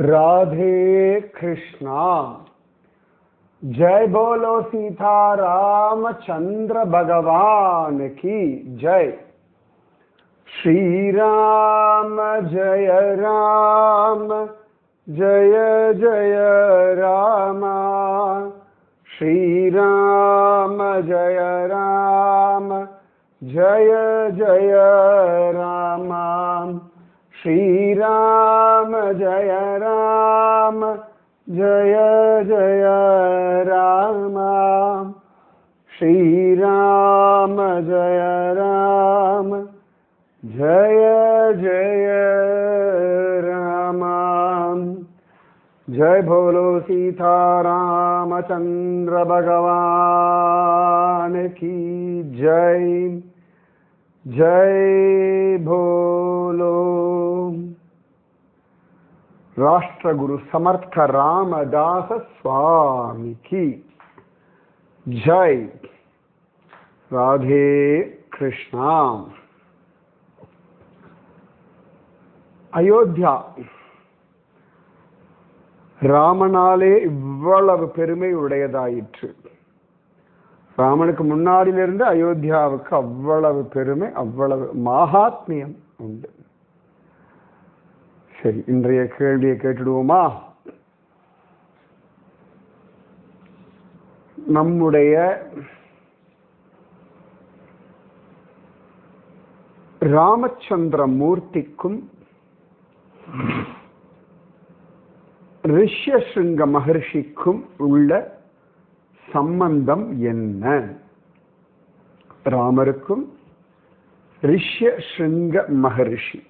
राधे कृष्णा। जय बोलो सीता रामचंद्र भगवान की जय। श्री राम जय राम जय जय राम। श्री राम जय राम जय जय राम। श्री राम जय राम जय जय राम। श्री राम जय राम जय जय राम। जय बोलो सीता रामचंद्र भगवान की जय। जय बोलो राष्ट्रगुरु समर्थ रामदास स्वामी की जय। राधे कृष्णा। அயோத்தியா ராமனாலே இவ்வளவு பெருமை உடையதாயிற்று. ராமனுக்கு முன்னாடியிலிருந்து அயோத்தியாவுக்கு அவ்வளவு பெருமை, அவ்வளவு மகாத்மியம் உண்டு. சரி, இன்றைய கேள்வியை கேட்டுடுவோமா? நம்முடைய ராமச்சந்திர மூர்த்திக்கும் ரிஷ்யசிருங்க மகர்ஷிக்கும் உள்ள சம்பந்தம் என்ன? ராமருக்கும் ரிஷ்யசிருங்க மகர்ஷி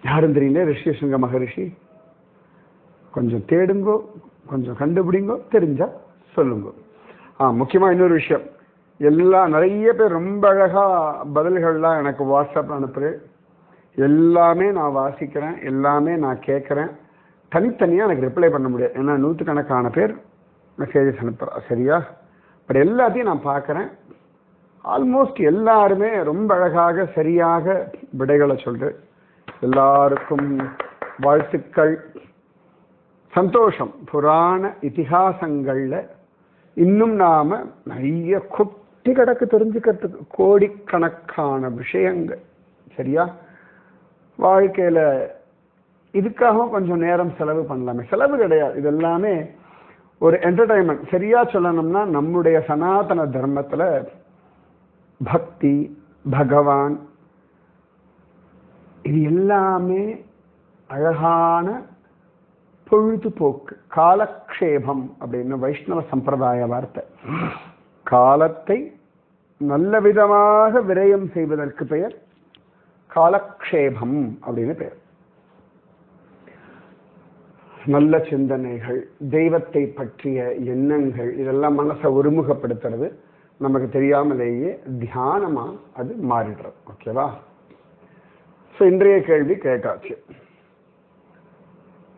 யாரும் தெரியல. ரிஷ்யசிருங்க மகர்ஷி கொஞ்சம் தேடுங்கோ, கொஞ்சம் கண்டுபிடிங்கோ, தெரிஞ்சா சொல்லுங்க. முக்கியமா இன்னொரு விஷயம், நிறைய பேர் ரொம்ப அழகா பதில்கள்லாம் எனக்கு வாட்ஸ்அப் அனுப்புறேன். எல்லாமே நான் வாசிக்கிறேன், எல்லாமே நான் கேட்குறேன். தனித்தனியாக எனக்கு ரிப்ளை பண்ண முடியாது, ஏன்னா நூற்றுக்கணக்கான பேர் மெசேஜஸ் அனுப்புகிறா. சரியா? பட் எல்லாத்தையும் நான் பார்க்குறேன். ஆல்மோஸ்ட் எல்லாருமே ரொம்ப அழகாக சரியாக விடைகளை சொல்கிறேன். எல்லாருக்கும் வாழ்த்துக்கள், சந்தோஷம். புராண இதிகாசங்களில் இன்னும் நாம் நிறைய கொட்டி கிடக்கு தெரிஞ்சுக்கிறதுக்கு, கோடிக்கணக்கான விஷயங்கள். சரியா? வாழ்க்கையில் இதுக்காகவும் கொஞ்சம் நேரம் செலவு பண்ணலாமே. செலவு கிடையாது, இது எல்லாமே ஒரு என்டர்டைன்மெண்ட். சரியா சொல்லணும்னா நம்முடைய சனாதன தர்மத்தில் பக்தி, பகவான், இது எல்லாமே அழகான பொழுதுபோக்கு, காலக்ஷேபம் அப்படின்னு வைஷ்ணவ சம்பிரதாய வார்த்தை. காலத்தை நல்ல விதமாக விரயம் செய்வதற்கு பெயர் காலக்ஷேபம் அப்படின்னு பெயர். நல்ல சிந்தனைகள், தெய்வத்தை பற்றிய எண்ணங்கள், இதெல்லாம் மனசை ஒருமுகப்படுத்துறது. நமக்கு தெரியாமலேயே தியானமா அது மாறிடுறது. ஓகேவா? ஸோ இன்றைய கேள்வி கேட்டாச்சு.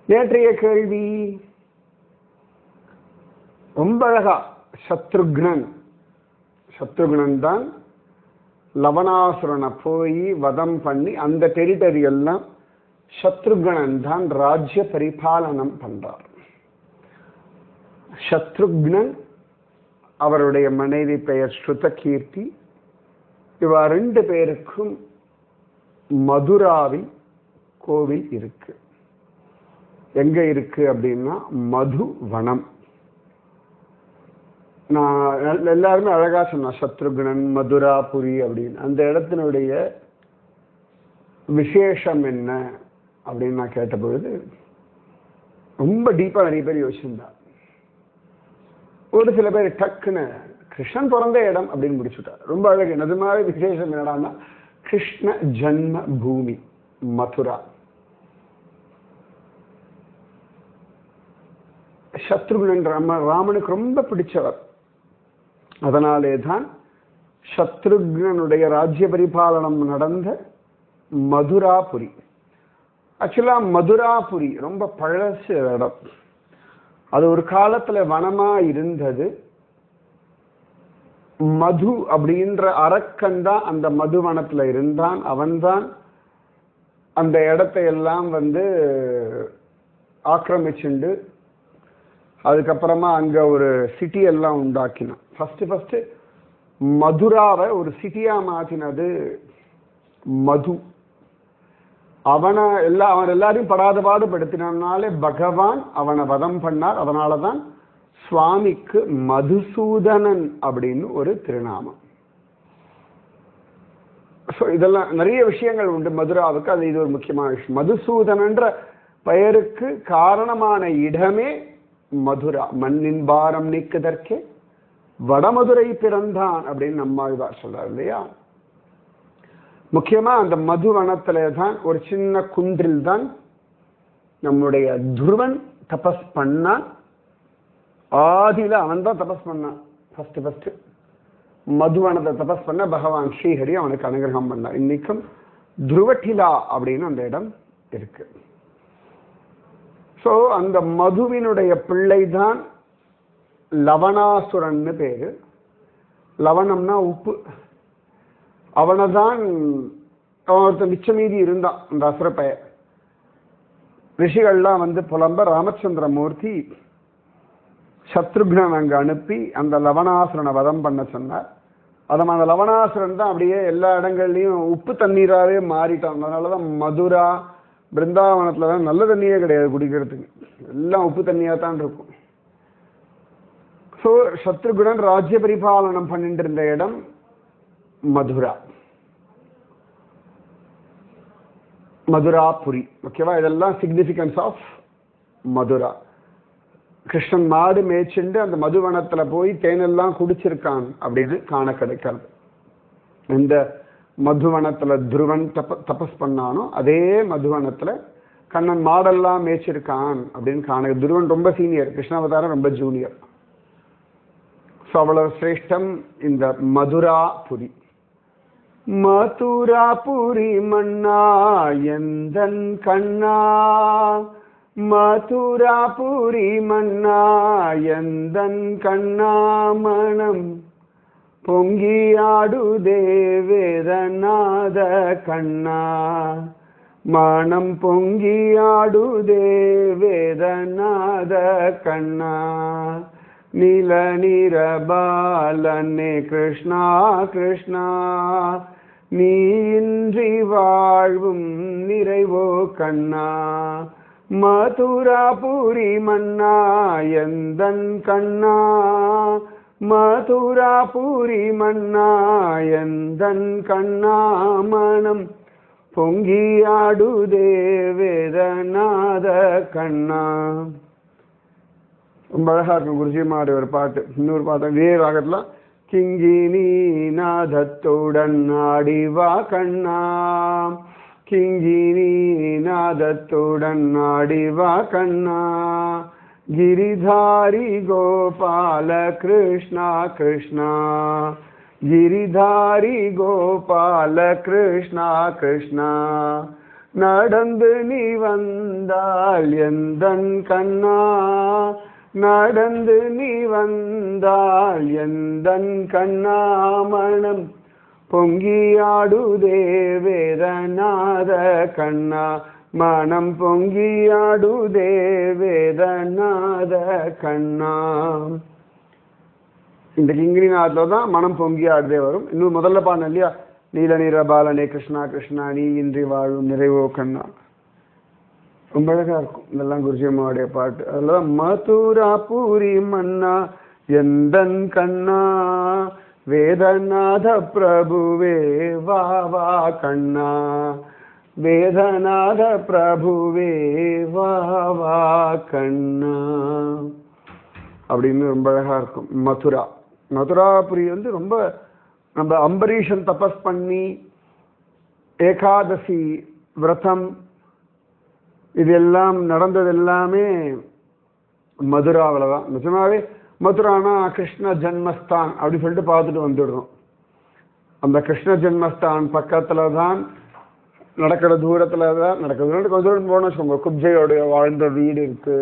நேற்றைய கேள்வி ரொம்ப அழகா, சத்ருக்னன் தான் லவணாசுரனை போய் வதம் பண்ணி அந்த டெரிட்டரி எல்லாம் சத்ருக்னன் தான் ராஜ்ய பரிபாலனம் பண்றார். சத்ருக்னன், அவருடைய மனைவி பெயர் ஸ்ருதகீர்த்தி. இவ ரெண்டு பேருக்கும் மதுராவில் கோவில் இருக்கு. எங்க இருக்கு அப்படின்னா மதுவனம். நான் எல்லாருமே அழகா சொன்னா, சத்ருக்னன், மதுராபுரி அப்படின்னு. அந்த இடத்தினுடைய விசேஷம் என்ன அப்படின்னு நான் கேட்ட பொழுது ரொம்ப டீப்பா நிறைய பேர் யோசிச்சிருந்தா. ஒரு சில பேர் டக்குன்னு கிருஷ்ணன் பிறந்த இடம் அப்படின்னு முடிச்சுட்டார். ரொம்ப அழகு. அது மாதிரி விசேஷம் என்னடான்னா கிருஷ்ண ஜன்ம பூமி மதுரா. சத்ருக்னன் ராமனுக்கு ரொம்ப பிடிச்சவர். அதனாலே தான் சத்ருக்னனுடைய ராஜ்ய பரிபாலனம் நடந்த மதுராபுரி. ஆக்சுவலா மதுராபுரி ரொம்ப பழசு இடம். அது ஒரு காலத்துல வனமா இருந்தது. மது அப்படின்ற அரக்கன் தான் அந்த மதுவனத்துல இருந்தான். அவன்தான் அந்த இடத்தை எல்லாம் வந்து ஆக்கிரமிச்சுண்டு அதுக்கப்புறமா அங்க ஒரு சிட்டி எல்லாம் உண்டாக்கினான். ஃபர்ஸ்ட் மதுராவை ஒரு சிட்டியா மாத்தினது மது. அவன் எல்லாரையும் படாத பாடுபடுத்தினாலே பகவான் அவனை வதம் பண்ணார். அதனாலதான் சுவாமிக்கு மதுசூதனன் அப்படின்னு ஒரு திருநாமம். இதெல்லாம் நிறைய விஷயங்கள் உண்டு மதுராவுக்கு. அது இது ஒரு முக்கியமான விஷயம். மதுசூதனன்ற பெயருக்கு காரணமான இடமே மதுரா. மண்ணின் பாரம் நீக்குதற்கே வடமதுரை பிறந்தான் அப்படின்னு நம்மாழ்வார் சொல்றார் இல்லையா. முக்கியமா அந்த மதுவனத்துல தான் ஒரு சின்ன குன்றில் தான் நம்முடைய துருவன் தபஸ் பண்ணான். ஆதியில அவன் தான் தபஸ் பண்ணான். ஃபர்ஸ்ட் மதுவனத்தை தபஸ் பண்ண பகவான் ஸ்ரீஹரி அவனுக்கு அனுகிரகம் பண்ணார். இன்னைக்கும் துருவட்டிலா அப்படின்னு அந்த இடம் இருக்கு. சோ அந்த மதுவினுடைய பிள்ளை தான் லவணாசுரன்னு பேரு. லவணம்னா உப்பு. அவனைதான் ஒருத்தன் மிச்ச மீதி இருந்தான் அந்த அசுரப்பைய. ரிஷிகள்லாம் வந்து புலம்ப ராமச்சந்திரமூர்த்தி சத்ருக்னன் அங்க அனுப்பி அந்த லவணாசுரனை வதம் பண்ண சொன்னார். அந்த லவணாசுரன் தான் அப்படியே எல்லா இடங்கள்லயும் உப்பு தண்ணீராவே மாறிட்டான். அதனாலதான் மதுரா பிருந்தாவனத்துலதான் நல்ல தண்ணியே கிடையாது குடிக்கிறதுக்கு. எல்லாம் உப்பு தண்ணியா தான் இருக்கும். சோ சத்ருகுணன் ராஜ்ய பரிபாலனம் பண்ணிட்டு இருந்த இடம் மதுரா, மதுராபுரி. ஓகேவா? இதெல்லாம் சிக்னிபிகன்ஸ் ஆஃப் மதுரா. கிருஷ்ணன் மாடு மேய்ச்சிண்டு அந்த மதுவனத்துல போய் தேனெல்லாம் குடிச்சிருக்கான் அப்படின்னு காண கிடைக்காது. இந்த மதுவனத்துல துருவன் தபஸ் பண்ணானோ அதே மதுவனத்துல கண்ணன் மாடெல்லாம் மேய்ச்சிருக்கான் அப்படின்னு காண. துருவன் ரொம்ப சீனியர், கிருஷ்ணாவதாரம் ரொம்ப ஜூனியர். அவ்வளவு சிரேஷ்டம் இந்த மதுராபுரி. மதுராபுரி மன்னா எந்தன் கண்ணா, மதுராபுரி மன்னா எந்தன் கண்ணா, மனம் பொங்கியாடுதே வேதநாத கண்ணா, மனம் பொங்கியாடுதே வேதநாத கண்ணா, நீல நீரபாலனே கிருஷ்ணா கிருஷ்ணா, நீ இன்றி வாழ்வும் நிறைவோ கண்ணா, மதுராபுரி மன்னா எந்தன் கண்ணா, மதுராபுரி மன்னா எந்தன் கண்ணா, மனம் பொங்கியாடுதே வேதநாத கண்ணா. ரொம்ப அழகா இருக்கும் குருஜி மாதிரி ஒரு பாட்டு. இன்னொரு பாட்டு இதே ராகத்துல கிங்கினி நாதத்துடன் ஆடிவா கண்ணா, கிங்கினி நாதத்துடன் ஆடிவா கண்ணா, கிரிதாரி கோபால கிருஷ்ணா கிருஷ்ணா, கிரிதாரி கோபால கிருஷ்ணா கிருஷ்ணா, நடந்து நீ வந்தால் எந்தன் கண்ணா, நடந்து நீ வந்தால் எந்தன் கண்ணா, மனம் பொங்கியாடுதே வேதநாத கண்ணா, மனம் பொங்கியாடுதே வேதநாத கண்ணா. இந்த கிங்கிரிநாதத்துல தான் மனம் பொங்கியாடுதே வரும். இன்னும் முதல்ல பாடின இல்லையா, நீல நீரபாலனே கிருஷ்ணா கிருஷ்ணா, நீ இன்றி வாழும் நிறைவோ கண்ணா. ரொம்ப அழகா இருக்கும் இதெல்லாம் குருஜி அம்மாவுடைய பாட்டு. அதுலதான் மதுராபுரி மன்னா எந்தன் கண்ணா, வேதநாத பிரபுவே வா வா கண்ணா, வேதநாத பிரபுவே வா வா கண்ணா அப்படின்னு ரொம்ப அழகா இருக்கும். மதுரா மதுராபுரி வந்து ரொம்ப நம்ம அம்பரீஷன் தபஸ் பண்ணி ஏகாதசி விரதம் இதெல்லாம் நடந்தது எல்லாமே மதுராவில் தான். நிஜமாவே மதுரானா கிருஷ்ண ஜன்மஸ்தான் அப்படின்னு சொல்லிட்டு பார்த்துட்டு வந்துடுறோம். அந்த கிருஷ்ண ஜன்மஸ்தான் பக்கத்துல தான் நடக்கிற தூரத்துல தான் நடக்கிறது. கொஞ்சம் தூரம் போன வச்சுக்கோங்க, குப்ஜையோடைய வாழ்ந்த வீடு இருக்கு.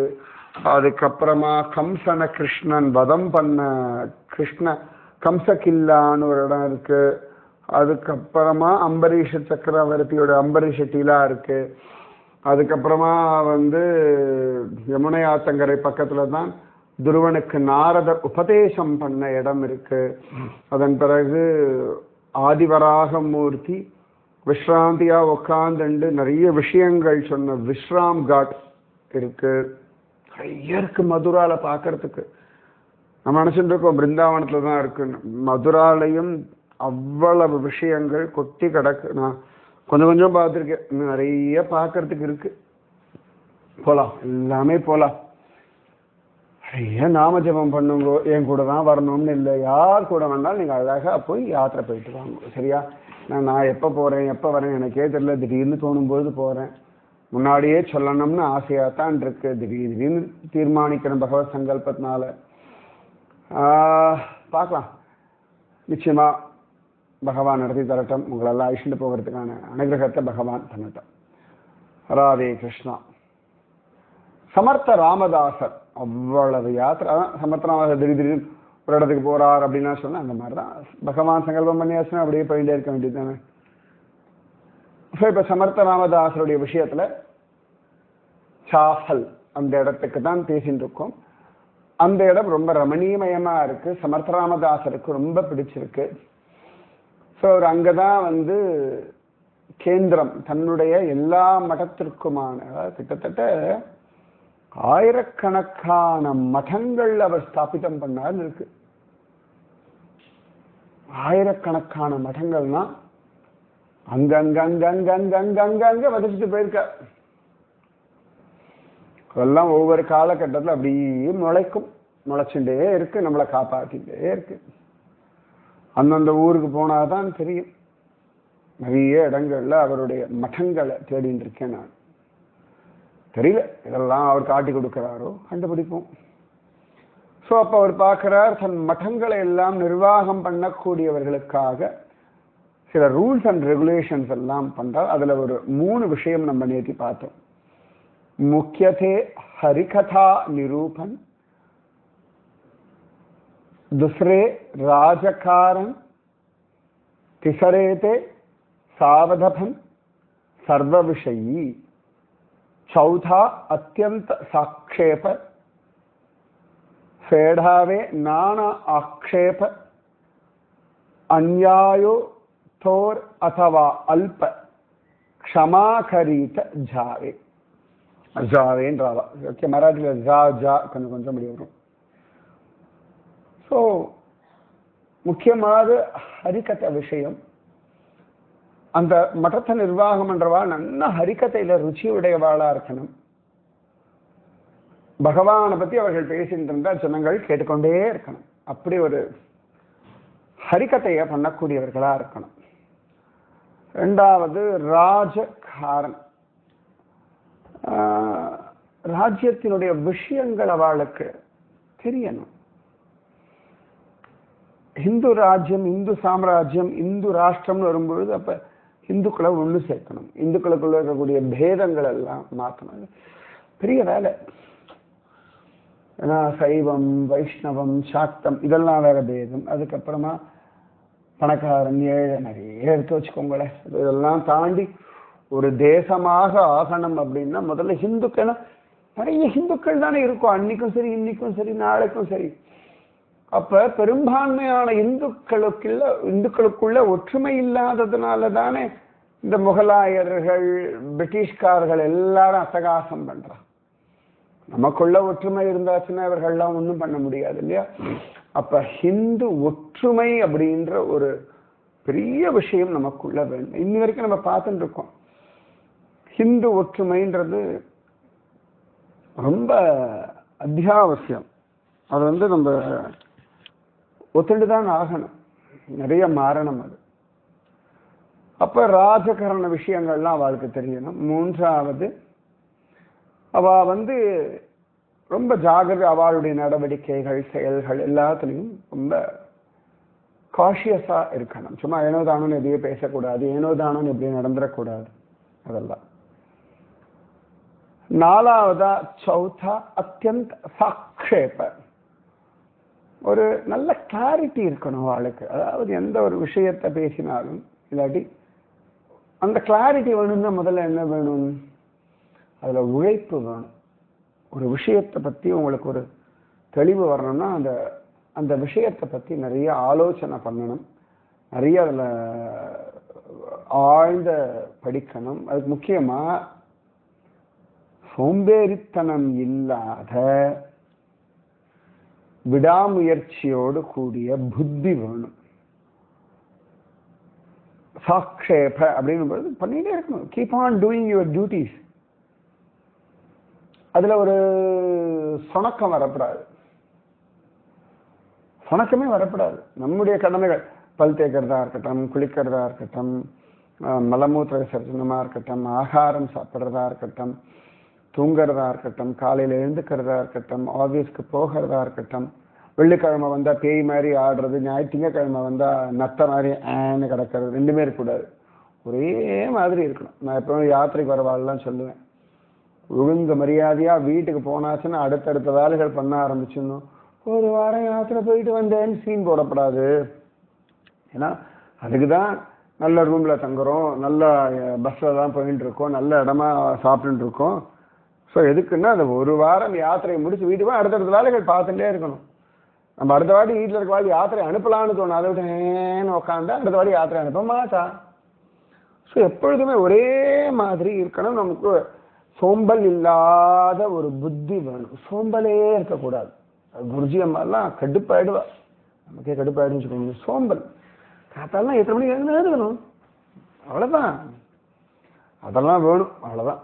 அதுக்கப்புறமா கம்சன கிருஷ்ணன் வதம் பண்ண கம்ச கில்லான்னு ஒரு இடம் இருக்கு. அதுக்கப்புறமா அம்பரீஷ சக்கரவர்த்தியோட அம்பரீஷ டீலா இருக்கு. அதுக்கப்புறமா வந்து யமுனை ஆத்தங்கரை பக்கத்துல தான் துருவனுக்கு நாரதர் உபதேசம் பண்ண இடம் இருக்கு. அதன் பிறகு ஆதிவராகமூர்த்தி விஸ்ராந்தியா உட்கார்ந்து நிறைய விஷயங்கள் சொன்ன விஸ்ராம் காட் இருக்கு. நிறைய இருக்கு மதுரால பாக்குறதுக்கு. நம்ம நினைச்சுட்டு இருக்கோம் பிருந்தாவனத்துல தான் இருக்குன்னு. மதுராலையும் அவ்வளவு விஷயங்கள் கொட்டி கிடக்கு. நான் கொஞ்சம் கொஞ்சம் பார்த்துருக்கேன். இன்னும் நிறைய பார்க்கறதுக்கு இருக்கு. போலாம், எல்லாமே போலாம். நிறைய நாம ஜபம் பண்ணுங்க. என் கூட தான் வரணும்னு இல்லை, யார் கூட வேணாலும் நீங்க அழகா போய் யாத்திரை போயிட்டு வாங்க. சரியா? நான் எப்போ போறேன் எப்போ வரேன் எனக்கே தெரியல. திடீர்னு தோணும்போது போறேன். முன்னாடியே சொல்லணும்னு ஆசையா தான் இருக்கு. திடீர்னு தீர்மானிக்கிறேன் பகவத் சங்கல்பத்தினால. பார்க்கலாம். நிச்சயமா பகவான் நடத்தி தரட்டும். உங்களெல்லாம் அழிச்சுட்டு போகிறதுக்கான அனுகிரகத்தை பகவான் பண்ணட்டும். ராதே கிருஷ்ணா. சமர்த்த ராமதாசர் அவ்வளவு யாத்திரை. சமர்த்த ராமதாசர் திடீர்னு ஒரு இடத்துக்கு போறார் அப்படின்னா சொன்னா அந்த மாதிரிதான் பகவான் சங்கல்பம் பண்ணியாச்சுன்னா அப்படியே போயிட்டே இருக்க வேண்டியது தானே. இப்ப சமர்த்த ராமதாசருடைய விஷயத்துல சாஃபல் அந்த இடத்துக்கு தான் பேசிட்டு இருக்கோம். அந்த இடம் ரொம்ப ரமணீயமயமா இருக்கு. சமர்த்த ராமதாசருக்கு ரொம்ப பிடிச்சிருக்கு. ஸோ அவர் அங்கதான் வந்து கேந்திரம் தன்னுடைய எல்லா மடத்திற்குமான கிட்டத்தட்ட ஆயிரக்கணக்கான மடங்கள் அவர் ஸ்தாபிதம் பண்ணார் இருக்கு. ஆயிரக்கணக்கான மடங்கள்னா அங்கங்க வதச்சிட்டு போயிருக்கார். அதெல்லாம் ஒவ்வொரு காலகட்டத்தில் அப்படியே முளைக்கும், முளைச்சுட்டே இருக்கு, நம்மளை காப்பாற்றிட்டே இருக்கு. அந்தந்த ஊருக்கு போனாதான் தெரியும். நிறைய இடங்கள்ல அவருடைய மடங்களை தேடிட்டு இருக்கேன் நான். தெரியல, இதெல்லாம் அவர் காட்டி கொடுக்கிறாரோ கண்டுபிடிப்போம். ஸோ அப்போ அவர் பார்க்கிறார் தன் மடங்களை எல்லாம் நிர்வாகம் பண்ணக்கூடியவர்களுக்காக சில ரூல்ஸ் அண்ட் ரெகுலேஷன்ஸ் எல்லாம் பண்றார். அதுல ஒரு 3 விஷயம் நம்ம நேற்று பார்த்தோம். मुख्यते हरिकथा निरूपण, दूसरे राजकारण, तीसरे थे सावधपन सर्व विषयी, चौथा अत्यंत साक्षेप, फेढ़ावे नाना आक्षेप, अन्यायो थोर अथवा अल्प, क्षमा करीत जावे. ஜாவேன்றாவா. ஓகே, மராட்டியில் ஜா ஜா கொஞ்சம் கொஞ்சம் அப்படி வரும். ஸோ முக்கியமாக ஹரிகதை விஷயம். அந்த மடத்தை நிர்வாகம் பண்றவா நல்ல ஹரிகதையில ருச்சி உடையவாளா இருக்கணும். பகவானை பத்தி அவர்கள் பேசிட்டு இருந்தா ஜனங்கள் கேட்டுக்கொண்டே இருக்கணும். அப்படி ஒரு ஹரிகதையை பண்ணக்கூடியவர்களா இருக்கணும். 2வது ராஜகாரன். ராஜ்யத்தினுடைய விஷயங்கள் அவளுக்கு தெரியணும். இந்து ராஜ்யம், இந்து சாம்ராஜ்யம், இந்து ராஷ்டிரம்னு வரும்பொழுது அப்ப இந்துக்களை ஒண்ணு சேர்க்கணும். இந்துக்களுக்குள்ள இருக்கக்கூடிய பேதங்கள் எல்லாம் மாற்றணும். பெரிய வேலை. ஏன்னா சைவம், வைஷ்ணவம், சாக்தம் இதெல்லாம் வேற பேதம். அதுக்கப்புறமா பணக்காரன், ஏழை நிறைய எடுத்து வச்சுக்கோங்களேன். இதெல்லாம் தாண்டி ஒரு தேசமாக ஆகணும் அப்படின்னா முதல்ல ஹிந்துக்கள், நிறைய ஹிந்துக்கள் தானே இருக்கும். அன்னைக்கும் சரி, இன்னைக்கும் சரி, நாளைக்கும் சரி. அப்ப பெரும்பான்மையான இந்துக்களுக்குள்ள ஒற்றுமை இல்லாததுனால தானே இந்த முகலாயர்கள், பிரிட்டிஷ்காரர்கள் எல்லாரும் அட்டகாசம் பண்றாங்க. நமக்குள்ள ஒற்றுமை இருந்தாச்சுன்னா இவர்கள்லாம் ஒன்றும் பண்ண முடியாது இல்லையா? அப்ப ஹிந்து ஒற்றுமை அப்படின்ற ஒரு பெரிய விஷயம் நமக்குள்ள வேண்டும். இன்னி வரைக்கும் நம்ம பார்த்துட்டு இருக்கோம். ஹிந்து ஒற்றுமைன்றது ரொம்ப அத்தியாவசியம். அது வந்து நம்ம ஒத்துண்டுதான் ஆகணும். நிறைய மாறணும் அது. அப்ப ராஜகரண விஷயங்கள்லாம் அவளுக்கு தெரியணும். 3வது அவ வந்து ரொம்ப ஜாகிரதை. அவளுடைய நடவடிக்கைகள், செயல்கள் எல்லாத்துலேயும் ரொம்ப காஷியஸா இருக்கணும். சும்மா ஏனோ தானோன்னு எதையே பேசக்கூடாது, ஏனோ தானோன்னு எப்படி நடந்துடக்கூடாது. அதெல்லாம். 4வதா சௌதா அத்தியந்த சாக்ஷேப. ஒரு நல்ல கிளாரிட்டி இருக்கணும் அவளுக்கு. அதாவது எந்த ஒரு விஷயத்தை பேசினாலும் இல்லாட்டி அந்த கிளாரிட்டி வேணும்னா முதல்ல என்ன வேணும்? அதுல உழைப்பு வேணும். ஒரு விஷயத்தை பத்தி உங்களுக்கு ஒரு தெளிவு வரணும்னா அந்த அந்த விஷயத்தை பத்தி நிறைய ஆலோசனை பண்ணணும், நிறைய அதுல ஆழ்ந்த படிக்கணும். அதுக்கு முக்கியமா சோம்பேறித்தனம் இல்லாத விடாமுயற்சியோடு கூடிய புத்தி வேணும். சாக்ஷேப அப்படின்னு பண்ணிட்டே இருக்கணும். Keep on doing your duties. அதுல ஒரு சொணக்கம் வரப்படாது, சொணக்கமே வரப்படாது. நம்முடைய கடமைகள் பல் தேய்க்கிறதா இருக்கட்டும், குளிக்கிறதா இருக்கட்டும், மலமூத்திர விசர்ஜனமா இருக்கட்டும், ஆகாரம் சாப்பிட்றதா இருக்கட்டும், தூங்குறதா இருக்கட்டும், காலையில் எழுந்துக்கிறதா இருக்கட்டும், ஆஃபீஸ்க்கு போகிறதா இருக்கட்டும், வெள்ளிக்கிழமை வந்தா பேய் மாதிரி ஆடுறது, திங்கக்கிழமை வந்தா நத்த மாதிரி ஆன்னு கிடக்கிறது, ரெண்டுமே இருக்கக்கூடாது. ஒரே மாதிரி இருக்கணும். நான் எப்பவும் யாத்திரைக்கு வரவாள்லாம் சொல்லுவேன், ஒழுங்கு மரியாதையா வீட்டுக்கு போனாச்சுன்னா அடுத்தடுத்த வேலைகள் பண்ண ஆரம்பிச்சிடணும். ஒரு வாரம் யாத்திரை போயிட்டு வந்தேன்னு சீன் போடப்படாது. ஏன்னா அதுக்குதான் நல்ல ரூம்ல தங்குறோம், நல்ல பஸ்ல தான் போயிட்டு இருக்கோம், நல்ல இடமா சாப்பிட்டு இருக்கோம். ஸோ எதுக்குன்னா அந்த ஒரு வாரம் யாத்திரையை முடிச்சு வீட்டுக்கு போய் அடுத்தடுத்த வேலைகள் பார்த்துட்டே இருக்கணும். நம்ம அடுத்த வாட்டி வீட்டில் இருக்க வாட்டி யாத்திரை அனுப்பலான்னு தோணும், அதை விட்டு ஏன்னு உட்காந்து அடுத்த வாட்டி யாத்திரை அனுப்ப மாட்டா. ஸோ எப்பொழுதுமே ஒரே மாதிரி இருக்கணும். நமக்கு சோம்பல் இல்லாத ஒரு புத்தி வேணும். சோம்பலே இருக்கக்கூடாது. குருஜி அம்மாலாம் கடுப்பாயிடுவா, நமக்கே கடுப்பாயிடுன்னு வச்சுக்கோங்க. சோம்பல் காத்தாலாம் எத்தனை மணிக்கு எழுதணும், அவ்வளோதான். அதெல்லாம் வேணும், அவ்வளோதான்.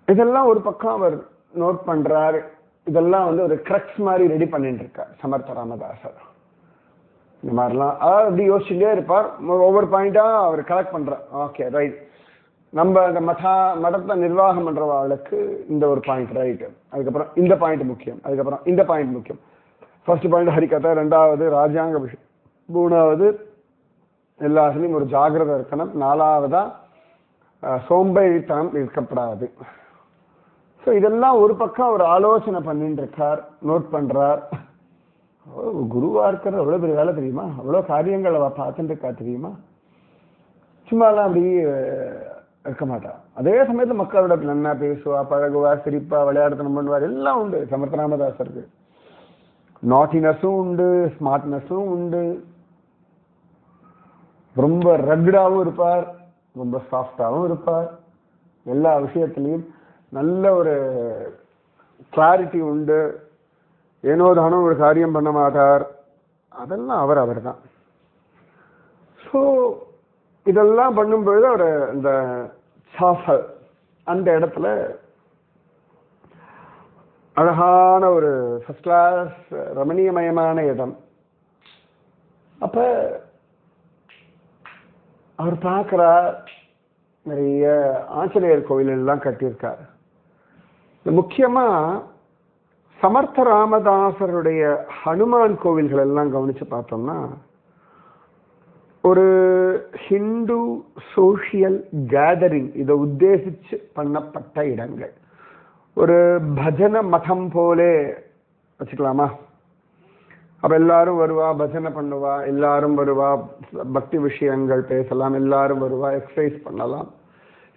இதெல்லாம் ஒரு பக்கம் அவர் நோட் பண்றாரு. இதெல்லாம் ஒரு கிரக்ஸ் மாதிரி ரெடி பண்ணிட்டு இருக்கார் சமர்த்த ராமதாசர். இந்த மாதிரிலாம் அதாவது அப்படி யோசிச்சுட்டே இருப்பார். ஒவ்வொரு பாயிண்டா அவர் கலெக்ட் பண்றார். ஓகே ரைட், நம்ம அந்த மடத்தை நிர்வாகம் பண்றவாளுக்கு இந்த ஒரு பாயிண்ட் ரைட், அதுக்கப்புறம் இந்த பாயிண்ட் முக்கியம், அதுக்கப்புறம் இந்த பாயிண்ட் முக்கியம். ஃபர்ஸ்ட் பாயிண்ட் ஹரிகதை, ரெண்டாவது ராஜாங்க விஷயம், மூணாவது எல்லாத்துலேயும் ஒரு ஜாகிரதை இருக்கணும், நாலாவதா சோம்பேறித்தனம் இருக்கப்படாது. ஸோ இதெல்லாம் ஒரு பக்கம் ஒரு ஆலோசனை பண்ணிட்டு இருக்கார், நோட் பண்றார். குருவா இருக்கிறது அவ்வளோ பெரிய வேலை தெரியுமா, அவ்வளோ காரியங்கள் அவ பார்த்துட்டு இருக்கா தெரியுமா. சும்மாலாம் அப்படி இருக்க மாட்டா. அதே சமயத்தில் மக்களோட நன்னா பேசுவா, பழகுவா, சிரிப்பா, விளையாடுத்தனம் பண்ணுவார், எல்லாம் உண்டு சமர்த்த ராமதாசருக்கு. நாட்டினஸும் உண்டு, ஸ்மார்ட்னஸும் உண்டு. ரொம்ப ரக்டாவும் இருப்பார், ரொம்ப சாஃப்டாகவும் இருப்பார். எல்லா விஷயத்திலையும் நல்ல ஒரு கிளாரிட்டி உண்டு. ஏனோ தானோ ஒரு காரியம் பண்ண மாட்டார். அதெல்லாம் அவர் தான். ஸோ இதெல்லாம் பண்ணும்பொழுது அவர் இந்த சாஃபல் அந்த இடத்துல அழகான ஒரு ஃபர்ஸ்ட் கிளாஸ் ரமணீயமயமான இடம். அப்ப அவர் பார்க்கிறார், நிறைய ஆஞ்சநேயர் கோவில் எல்லாம் கட்டியிருக்கார். முக்கியமா சமர்த்த ராமதாசருடைய ஹனுமான் கோவில்கள் எல்லாம் கவனிச்சு பார்த்தோம்னா ஒரு ஹிந்து சோஷியல் கேதரிங் இதை உத்தேசிச்சு பண்ணப்பட்ட இடங்கள். ஒரு பஜன மதம் போலே வச்சுக்கலாமா. அப்ப எல்லாரும் வருவா, பஜனை பண்ணுவா, எல்லாரும் வருவா, பக்தி விஷயங்கள் பேசலாம், எல்லாரும் வருவா, எக்ஸசைஸ் பண்ணலாம்,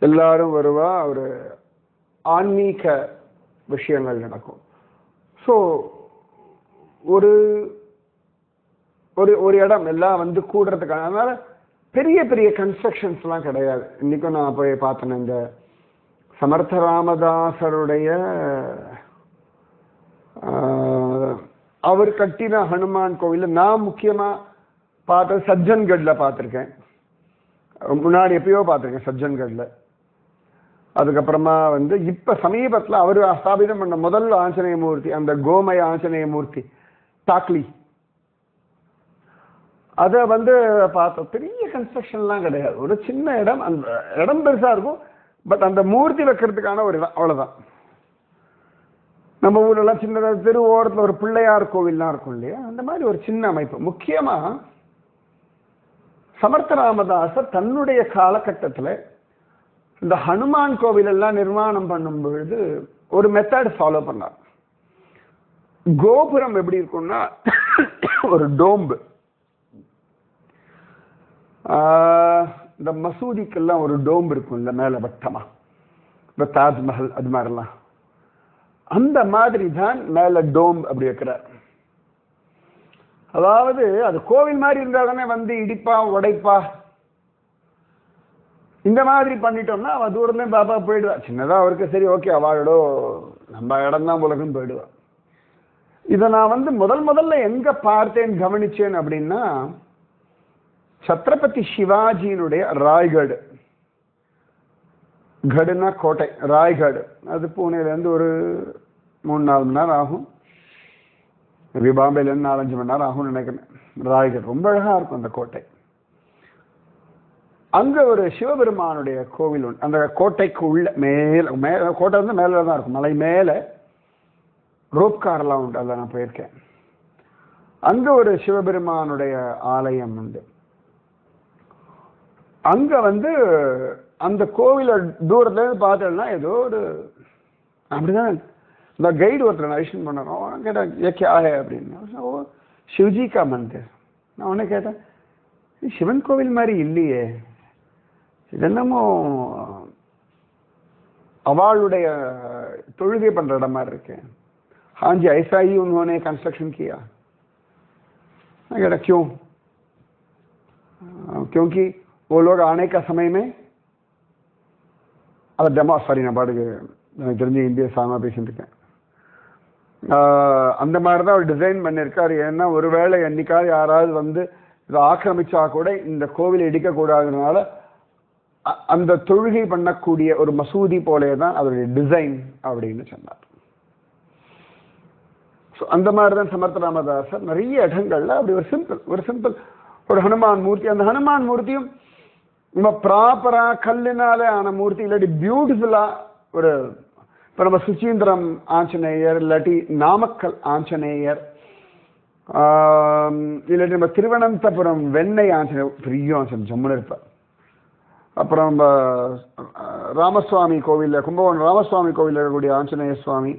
எல்லாரும் வருவா, ஒரு ஆன்மீக விஷயங்கள் நடக்கும். ஸோ ஒரு ஒரு இடம் எல்லாம் கூடுறதுக்கான, அதனால பெரிய பெரிய கன்ஸ்ட்ரக்ஷன்ஸ்லாம் கிடையாது. இன்னைக்கும் நான் போய் பார்த்தேன், இந்த சமர்த்த ராமதாசருடைய அவர் கட்டின ஹனுமான் கோவில் நான் முக்கியமா பார்த்தது சஜ்ஜன்கட்ல பார்த்துருக்கேன். முன்னாடி எப்பயோ பார்த்துருக்கேன் சஜ்ஜன்கட்ல. அதுக்கப்புறமா இப்ப சமீபத்தில் அவர் ஸ்தாபிதம் பண்ண முதல் ஆஞ்சநேய மூர்த்தி, அந்த கோமய ஆஞ்சநேய மூர்த்தி டாக்லி, அதை பார்த்தோம். பெரிய கன்ஸ்ட்ரக்ஷன்லாம் கிடையாது, ஒரு சின்ன இடம். அந்த இடம் பெருசா இருக்கும், பட் அந்த மூர்த்தி வைக்கிறதுக்கான ஒரு இடம், அவ்வளவுதான். நம்ம ஊர்லாம் சின்ன தெரு ஓரத்தில் ஒரு பிள்ளையார் கோவில்லாம் இருக்கும் இல்லையா, அந்த மாதிரி ஒரு சின்ன அமைப்பு. முக்கியமா சமர்த்த ராமதாசர் தன்னுடைய காலகட்டத்தில் இந்த ஹனுமான் கோவில் எல்லாம் நிர்மாணம் பண்ணும் பொழுது ஒரு மெத்தட் ஃபாலோ பண்ணார். கோபுரம் எப்படி இருக்கும்னா ஒரு டோம்பு. இந்த மசூதிக்கெல்லாம் ஒரு டோம்பு இருக்கும் இந்த மேல வட்டமா, இந்த தாஜ்மஹல் அது மாதிரிலாம். அந்த மாதிரி தான் மேல டோம் அப்படி வைக்கிறார். அதாவது அது கோவில் மாதிரி இருந்தா தானே வந்து இடிப்பா உடைப்பா. இந்த மாதிரி பண்ணிட்டோம்னா அவன் தூரத்துல பாப்பா போயிடுவா. சின்னதா அவருக்கு சரி ஓகே அவாடோ நம்ம இடம் தான் உலகம் போயிடுவா. இதை நான் வந்து முதல்ல எங்க பார்த்தேன் கவனிச்சேன் அப்படின்னா, சத்ரபதி சிவாஜியினுடைய ராய்கட், கடுனா கோட்டை, ராய்கட். அது பூனேலேருந்து ஒரு 3-4 மணி நேரம் ஆகும். பாம்பேலேருந்து 4-5 மணி நேரம் ஆகும்னு நினைக்கிறேன். ராய்கட் ரொம்ப அழகா இருக்கும் அந்த கோட்டை. அங்க ஒரு சிவபெருமானுடைய கோவில் உண்டு. அந்த கோட்டைக்கு உள்ள மேல கோட்டை வந்து மேலதான் இருக்கும், மலை மேல ரோப் கார்லாம் உண்டு. அதில் நான் போயிருக்கேன். அங்க ஒரு சிவபெருமானுடைய ஆலயம் உண்டு. அங்க வந்து அந்த கோவில தூரத்துல இருந்து பார்த்தேன்னா ஏதோ ஒரு அப்படிதான் இந்த கைடு ஒருத்தர் நரிஷன் பண்ணணும். கேட்டேன் ஏ கியா ஹை அப்படின்னு. ஓ சிவஜி கா மந்திர். நான் உடனே கேட்டேன் சிவன் கோவில் மாதிரி இல்லையே, இது என்னமோ அவளுடைய தொழுகை பண்ற இடம் மாதிரி இருக்கு. हाँ जी ऐसा ही उन्होंने कंस्ट्रक्शन किया. मैं कह रहा क्यों? क्योंकि वो लोग आने का समय में अब डेमो सॉरी நான் பாட்டுக்கு எனக்கு தெரிஞ்சு இந்திய சாமா பேசிட்டு இருக்கேன். அந்த மாதிரி தான் அவர் டிசைன் பண்ணியிருக்காரு. ஏன்னா ஒருவேளை என்னைக்காவது யாராவது வந்து இதை ஆக்கிரமிச்சா கூட இந்த கோவிலை இடிக்கக்கூடாததுனால அந்த தொழுகை பண்ணக்கூடிய ஒரு மசூதி போலே தான் அதோடைய டிசைன் அப்படின்னு சொன்னார். அந்த மாதிரி தான் சமர்த்த ராமதாசர் நிறைய இடங்கள்ல அப்படி ஒரு சிம்பிள் ஒரு ஹனுமான் மூர்த்தி. அந்த ஹனுமான் மூர்த்தியும் நம்ம ப்ராப்பரா கல்லினாலே ஆன மூர்த்தி இல்லாட்டி பியூட்டிஃபுல்லா ஒரு இப்போ நம்ம சுச்சீந்திரம் ஆஞ்சநேயர் இல்லாட்டி நாமக்கல் ஆஞ்சநேயர் இல்லாட்டி நம்ம திருவனந்தபுரம் வெண்ணெய் ஆஞ்சநேயர் பெரிய ஆஞ்சநேயர் ஜம்முன்னு இருப்பார். அப்புறம் நம்ம ராமசுவாமி கோவிலில் கும்பகோணம் ராமசுவாமி கோவிலில் இருக்கக்கூடிய ஆஞ்சநேய சுவாமி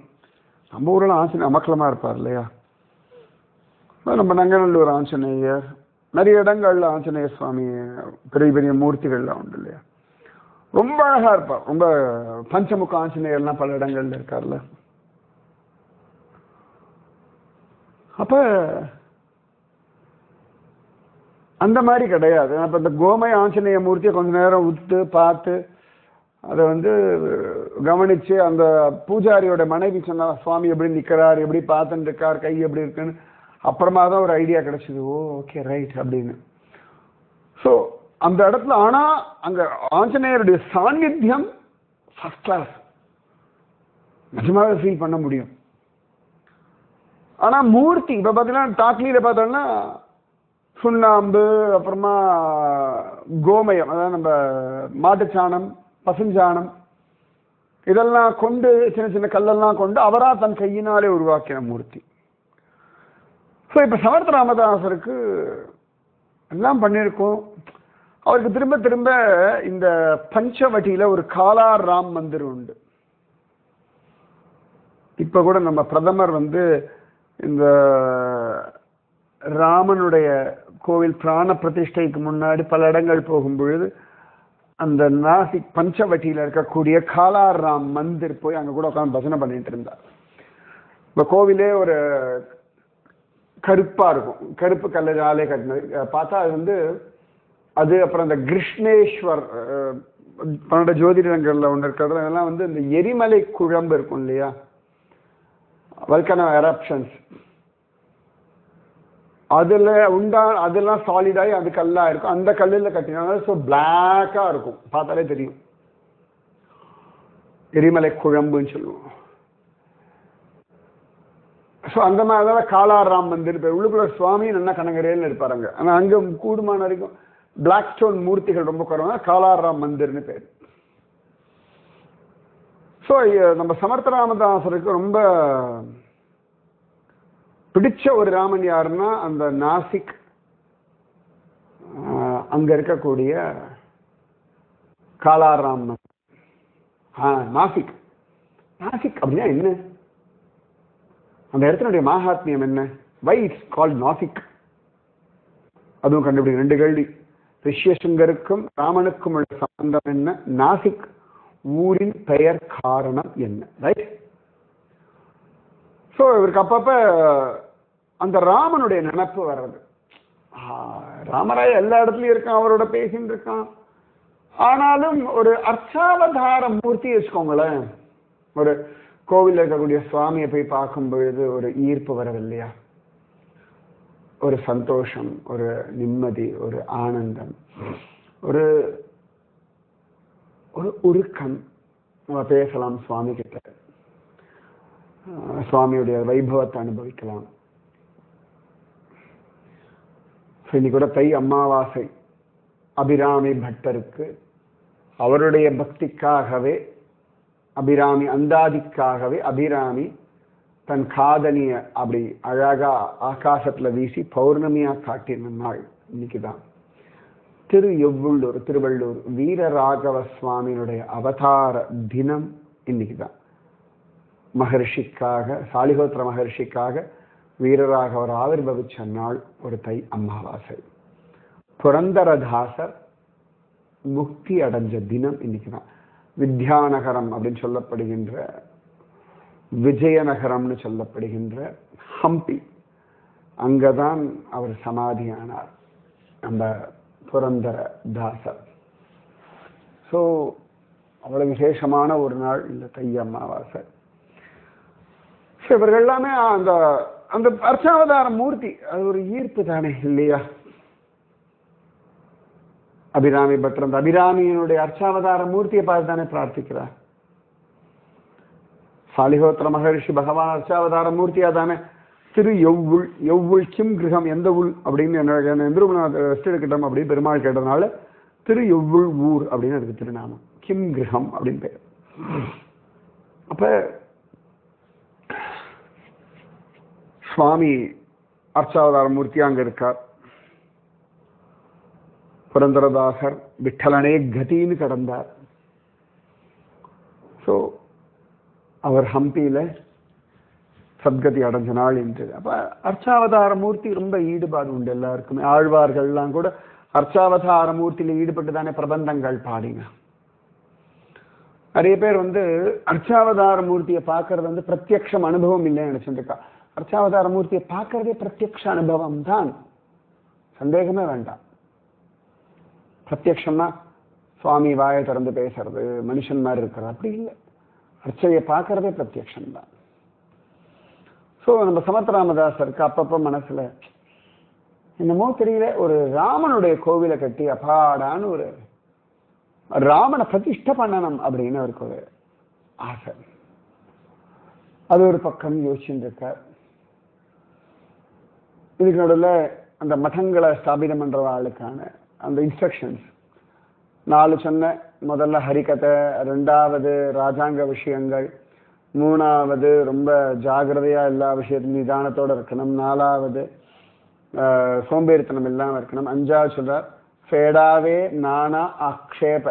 நம்ம ஊரில் ஆஞ்சநேயர் அமக்கலமாக இருப்பார் இல்லையா. நம்ம நங்கநல்லூர் ஆஞ்சநேயர் நிறைய இடங்கள்ல ஆஞ்சநேய சுவாமி பெரிய பெரிய மூர்த்திகள்லாம் உண்டு இல்லையா. ரொம்ப அழகா இருப்பார். ரொம்ப பஞ்சமுக ஆஞ்சநேயர்லாம் பல இடங்கள்ல இருக்கார்ல. அப்ப அந்த மாதிரி கிடையாது. அப்ப இந்த கோமய ஆஞ்சநேய மூர்த்தியை கொஞ்ச நேரம் உத்து பார்த்து அதை வந்து கவனிச்சு அந்த பூஜாரியோட மனைவி சொன்னா சுவாமி எப்படி நிற்கிறார், எப்படி பார்த்துட்டு இருக்கார், கை எப்படி இருக்குன்னு அப்புறமா தான் ஒரு ஐடியா கிடைச்சது. ஓ ஓகே ரைட் அப்படின்னு. ஸோ அந்த இடத்துல ஆனா அங்க ஆஞ்சநேயருடைய சாநித்தியம் ஃபர்ஸ்ட் கிளாஸ் நிஜமாவே ஃபீல் பண்ண முடியும். ஆனா மூர்த்தி இப்ப பார்த்தீங்கன்னா டாக்லியில பார்த்தோம்னா சுண்ணாம்பு அப்புறமா கோமயம், அதாவது நம்ம மாட்டுச்சாணம் பசுஞ்சாணம் இதெல்லாம் கொண்டு சின்ன சின்ன கல்லெல்லாம் கொண்டு அவரா தன் கையினாலே உருவாக்கின மூர்த்தி. ஸோ இப்போ சமர்த்த ராமதாசருக்கு எல்லாம் பண்ணியிருக்கோம். அவருக்கு திரும்ப திரும்ப இந்த பஞ்சவட்டியில ஒரு காலார் ராம் மந்திர் உண்டு. இப்ப கூட நம்ம பிரதமர் வந்து இந்த ராமனுடைய கோவில் பிராண பிரதிஷ்டைக்கு முன்னாடி பல இடங்கள் போகும் பொழுது அந்த நாசிக் பஞ்சவட்டியில இருக்கக்கூடிய காலார் ராம் மந்திர் போய் அங்க கூட உட்காந்து பஜனை பண்ணிட்டு இருந்தார். இப்ப கோவிலே ஒரு கருப்பா இருக்கும், கருப்பு கல்லாலே கட்டினது. பார்த்தா அது வந்து அது அப்புறம் இந்த கிருஷ்ணேஸ்வர் 12 ஜோதிடங்கள்ல ஒன்று இருக்கிறது. அதெல்லாம் வந்து இந்த எரிமலை குழம்பு இருக்கும் இல்லையா, வல்கனோ எரப்ஷன்ஸ், அதுல அதெல்லாம் சாலிடாகி அது கல்லா இருக்கும். அந்த கல்லில் கட்டினாங்க. ஸோ பிளாக்கா இருக்கும், பார்த்தாலே தெரியும். எரிமலை குழம்புன்னு சொல்லுவோம். ஸோ அந்த மாதிரி தான் காலார் ராம் மந்திர் பேர். உள்ளுக்குள்ள சுவாமி நல்லா கனகரேன்னு இருப்பாருங்க. ஆனால் அங்கே கூடுமான வரைக்கும் பிளாக் ஸ்டோன் மூர்த்திகள் ரொம்ப குறைவாங்க. காலார் ராம் மந்திர்னு பேர். ஸோ நம்ம சமர்த்த ராமதாசருக்கு ரொம்ப பிடிச்ச ஒரு ராமன் யாருன்னா அந்த நாசிக் அங்க இருக்கக்கூடிய காலார் ராம். நாசிக் நாசிக் அப்படின்னா என்ன? அந்த இடத்தினுடைய மகாத்மியம் என்ன? Why it's called Nashik? அதுவும் கண்டுபிடிக்க 2 கேள்வி. ரிஷ்யசுங்கருக்கும் ராமனுக்கும் உள்ள சம்பந்தம் என்ன? நாசிக் ஊரின் பெயர் காரணம் என்ன? ரைட். ஸோ இவருக்கு அப்பப்ப அந்த ராமனுடைய நினப்பு வர்றது. ராமராய எல்லா இடத்துலயும் இருக்கான், அவரோட பேசின்னு இருக்கான். ஆனாலும் ஒரு அர்ச்சாவதார மூர்த்தி வச்சுக்கோங்களேன், ஒரு கோவிலில் இருக்கக்கூடிய சுவாமியை போய் பார்க்கும் பொழுது ஒரு ஈர்ப்பு வரவில்லையா? ஒரு சந்தோஷம், ஒரு நிம்மதி, ஒரு ஆனந்தம், ஒரு ஒரு உருக்கம். நம்ம பேசலாம் சுவாமி கிட்ட, சுவாமியுடைய வைபவத்தை அனுபவிக்கலாம். இன்னைக்கு கூட தை அமாவாசை. அபிராமி பட்டருக்கு அவருடைய பக்திக்காகவே, அபிராமி அந்தாதிக்காகவே அபிராமி தன் காதலிய அப்படி அழகா ஆகாசத்துல வீசி பௌர்ணமியா காட்டின நாள் இன்னைக்குதான். திருவள்ளூர் வீரராகவ சுவாமியினுடைய அவதார தினம் இன்னைக்குதான். மகர்ஷிக்காக, சாலிகோத்திர மகர்ஷிக்காக வீரராகவர் ஆவிர்வவிச்ச நாள் ஒரு தை அமாவாசை. புரந்தரதாசர் முக்தி அடைஞ்ச தினம் இன்னைக்குதான். வித்யாநகரம் அப்படின்னு சொல்லப்படுகின்ற, விஜயநகரம்னு சொல்லப்படுகின்ற ஹம்பி, அங்கதான் அவர் சமாதியானார் நம்ம புரந்தரதாசர். ஸோ அவ்வளவு விசேஷமான ஒரு நாள் இந்த தை அமாவாசை. இவர்கள் எல்லாமே அந்த அந்த அர்ச்சாவதார மூர்த்தி, அது ஒரு ஈர்ப்பு தானே இல்லையா? அபிராமி பட்டர் அந்த அபிராமியினுடைய அர்ச்சாவதார மூர்த்தியை பார்த்து தானே பிரார்த்திக்கிறார். சாலிகோத்திர மகரிஷி பகவான் அர்ச்சாவதார மூர்த்தியா தானே திரு எவ்வுள் கிம் கிரகம், எந்த உள் அப்படின்னு எந்திரநாத் ரெஸ்ட் எடுக்கட்டும் அப்படின்னு பெருமாள் கேட்டதுனால திரு எவ்வுள் ஊர் அப்படின்னு அதுக்கு திருநாமம், கிம் கிரகம் அப்படின்னு பேர். அப்ப சுவாமி அர்ச்சாவதார மூர்த்தி அங்க இருக்கார். புரந்தரதாசர் விட்டலனே கதின்னு கடந்தார். ஸோ அவர் ஹம்பியில சத்கதி அடைஞ்ச நாள் என்று. அப்ப அர்ச்சாவதார மூர்த்தி ரொம்ப ஈடுபாடு உண்டு எல்லாருக்குமே. ஆழ்வார்கள்லாம் கூட அர்ச்சாவதார மூர்த்தியில ஈடுபட்டு தானே பிரபந்தங்கள் பாடிங்க. நிறைய பேர் அர்ச்சாவதார மூர்த்தியை பார்க்கறது பிரத்யக்ஷம் அனுபவம் இல்லைன்னு நினைச்சிருக்கா. அர்ச்சாவதார மூர்த்தியை பார்க்கறதே பிரத்யக்ஷ அனுபவம் தான், சந்தேகமே வேண்டாம். பிரத்யக்ஷம்னா சுவாமி வாயை திறந்து பேசுறது, மனுஷன் மாதிரி இருக்கிறது, அப்படி இல்லை. அர்ச்சையை பார்க்கறதே பிரத்யக்ஷம் தான். ஸோ நம்ம சமத்ராமதாசருக்கு அப்பப்போ மனசுல என்னமோ தெரியல, ஒரு ராமனுடைய கோவிலை கட்டி அப்பாடான்னு ஒரு ராமனை பிரதிஷ்டை பண்ணணும் அப்படின்னு அவருக்கு ஒரு ஆசை. அது ஒரு பக்கம் யோசிச்சுட்டு இருக்கார். இதுக்கு நடுவில் அந்த மடங்களை ஸ்தாபிதம் பண்றவாளுக்கான அந்த இன்ஸ்ட்ரக்ஷன்ஸ் 4 சொன்ன. முதல்ல ஹரிகதை, 2வது ராஜாங்க விஷயங்கள், 3வது ரொம்ப ஜாகிரதையா எல்லா விஷயத்திலும் நிதானத்தோட இருக்கணும், 4வது சோம்பேறித்தனம் இல்லாம இருக்கணும், 5வது சொல்றார் ஃபேடாவே நானா ஆக்ஷேப.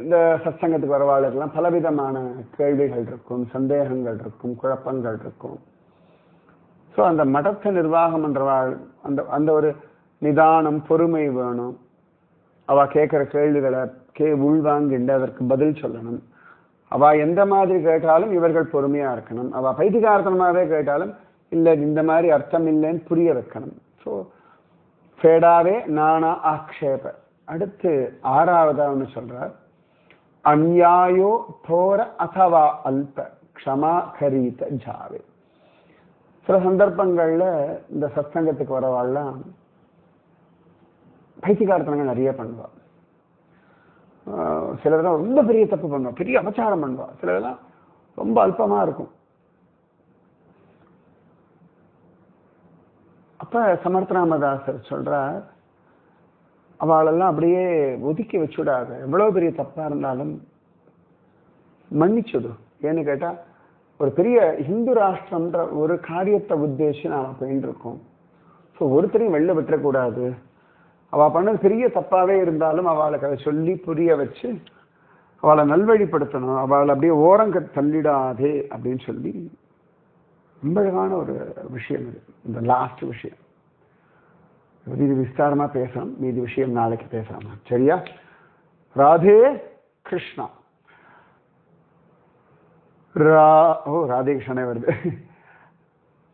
இந்த சத்சங்கத்துக்கு வரவாளுக்கெல்லாம் பலவிதமான கேள்விகள் இருக்கும், சந்தேகங்கள் இருக்கும், குழப்பங்கள் இருக்கும். ஸோ அந்த மடத்தை நிர்வாகம் பண்றவாள் அந்த அந்த ஒரு நிதானம், பொறுமை வேணும். அவ கேட்கிற கேள்விகளை உள்வாங்கிண்டு அதற்கு பதில் சொல்லணும். அவ எந்த மாதிரி கேட்டாலும் இவர்கள் பொறுமையா இருக்கணும். அவ பைத்திகார்த்தனமாவே கேட்டாலும் இல்லை இந்த மாதிரி அர்த்தம் இல்லைன்னு புரிய வைக்கணும். ஸோ ஃபேடாவே நானா ஆக்ஷேப. அடுத்து 6வதா ஒன்று சொல்றார், அந்யாயோ தோர அதவா அல்ப க்ஷமா கரீத ஜாவே. சில சந்தர்ப்பங்கள்ல இந்த சத்சங்கத்துக்கு வரவாள்லாம் பைத்திகார்த்தனங்கள் நிறைய பண்ணுவா. சிலதெல்லாம் ரொம்ப பெரிய தப்பு பண்ணுவா, பெரிய அபச்சாரம் பண்ணுவா. சிலதெல்லாம் ரொம்ப அல்பமா இருக்கும். அப்ப சமர்த்தராமதாசர் சொல்றார், அவளெல்லாம் அப்படியே ஒதுக்கி வச்சுடாத, எவ்வளவு பெரிய தப்பா இருந்தாலும் மன்னிச்சுடு. ஏன்னு கேட்டா ஒரு பெரிய ஹிந்து ராஷ்டிரம்ன்ற ஒரு காரியத்தை உத்தேசிச்சு நாம போயிட்டு இருக்கோம். ஸோ ஒருத்தரையும் வெளில விட்டுறக்கூடாது. அவ பண்ணது பெரிய தப்பாவே இருந்தாலும் அவளுக்கு அதை சொல்லி புரிய வச்சு அவளை நல்வழிப்படுத்தணும், அவளை அப்படியே ஓரங்க தள்ளிடாதே அப்படின்னு சொல்லி ரொம்ப அழகான ஒரு விஷயம் இது. இந்த லாஸ்ட் விஷயம் இது விஸ்தாரமா பேசணும், மீதி விஷயம் நாளைக்கு பேசலாம். சரியா? ராதே கிருஷ்ணா. ராதே கிருஷ்ணனே வருது.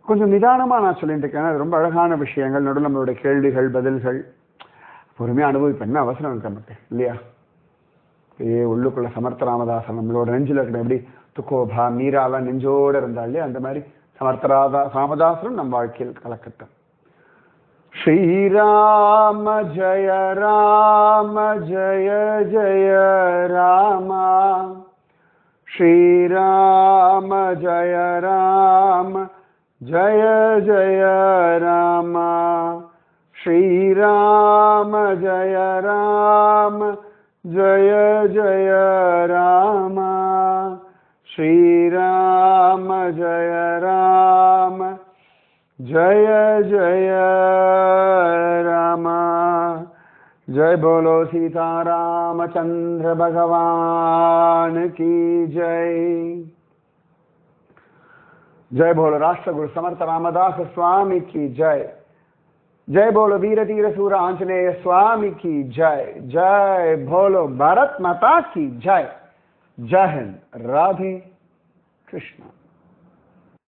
கொஞ்சம் நிதானமா நான் சொல்லிட்டு இருக்கேன். அது ரொம்ப அழகான விஷயங்கள், நடுவில் நம்மளுடைய கேள்விகள் பதில்கள் பொறுமையாக அனுபவிப்பேன். என்ன அவசரம் இருக்க மாட்டேன் இல்லையா? உள்ளுக்குள்ள சமர்த்த ராமதாசன் நம்மளோட நெஞ்சில் இருக்கணும். எப்படி துக்கோபா மீராலாம் நெஞ்சோடு இருந்தாலே அந்த மாதிரி சமர்த்த ராமதாசனும் நம் வாழ்க்கையில் கலக்கட்டும். ஸ்ரீராம ஜய ராம ஜய ஜய ராமா, ஸ்ரீராம ஜய ராம ஜய ஜய ராமா, ஸ்ரீராம ஜய ராம ஜய ஜய ராமா, ஸ்ரீராம ஜய ராம ஜய ஜய ராமா. जय बोलो सीतारामचंद्र भगवान की जय. जय बोलो राष्ट्रगुरु समर्थ रामदास स्वामी की जय. जय बोलो वीर तीर सूर आंजनेय स्वामी की जय. जय बोलो भारत माता की जय. जय हिंद. राधे कृष्ण.